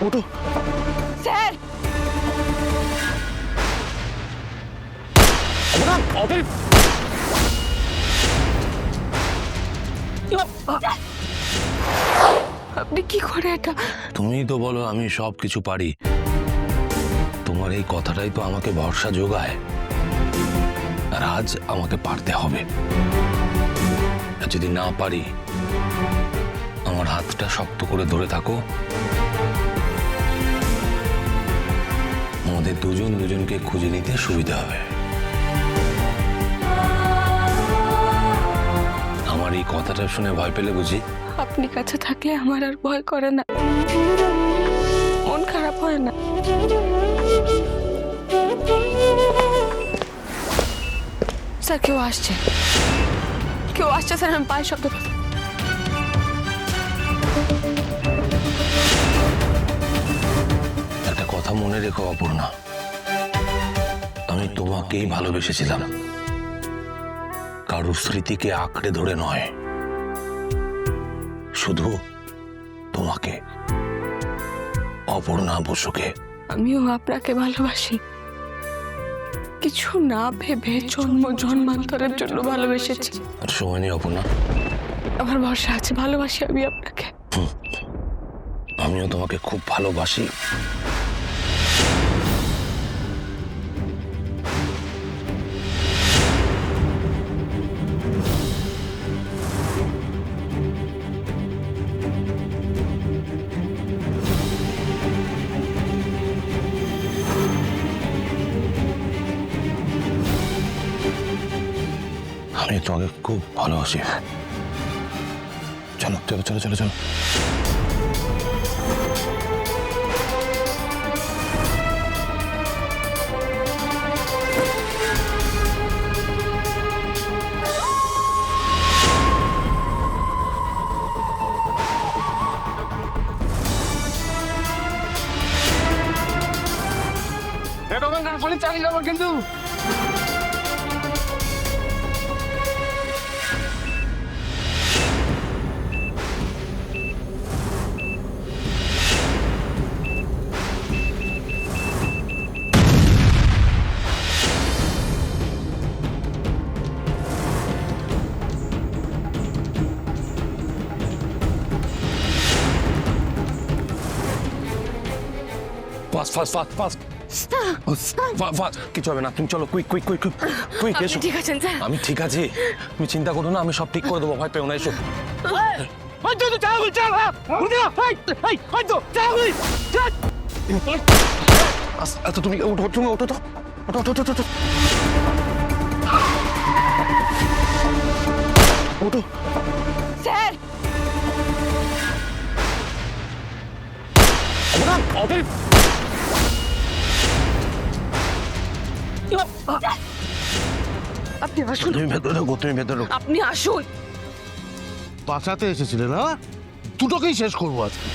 ওঠো স্যার আপনি কি করে এটা? তুমিই তো বলো আমি সব কিছু পারি। তোমার এই কথাটাই তো আমাকে ভরসা যোগায়। আর আজ আমাকে পারতে হবে। আর যদি না পারি, আমার হাতটা শক্ত করে ধরে থাকো। আমাদের দুজন দুজনকে খুঁজে নিতে সুবিধা হবে। আমার এই কথাটা শুনে ভয় পেলে বুঝি? আপনি কাছে থাকলে আমার আর ভয় করে না, মন খারাপ হয় না। স্যার কেউ আসছে স্যার, আমি পায়ের শব্দ পাচ্ছি। একটা কথা মনে রেখো অপর্ণা, আমি তোমাকেই ভালোবেসেছিলাম, কারোর স্মৃতিকে আঁকড়ে ধরে নয়, শুধু তোমাকে, অপর্ণা বসুকে। আমিও আপনাকে ভালোবাসি, কিছু না ভেবে জন্ম জন্মান্তরের জন্য ভালোবেসেছি। আর সময় নেই অপর্ণা, আমার ভরসা আছে, ভালোবাসি আমি আপনাকে। আমিও তোমাকে খুব ভালোবাসি। আমি তোমাকে খুব ভালোবাসি। চলো চলো চলো চলো চলো। চালিয়ে যাবো কিন্তু। Fast fast fast fast fast, কিছু হবে না, তুমি চলো, কুইক কুইক কুইক কুইক এসো। ঠিক আছেন স্যার? আমি ঠিক আছি, তুমি চিন্তা করো না, আমি সব ঠিক করে দেবো, ভয় পেও না, এসো। আচ্ছা তুমি ওঠো, তুমি ওঠো তো, ওঠো ওঠো ওঠো ওঠো। স্যার আপনি আসুন, তুমি ভেতরে ঢোকো, তুমি ভেতরে ঢোকো। আপনি আসুন। বাঁচাতে এসেছিলে না? দুটোকেই শেষ করবো আজকে।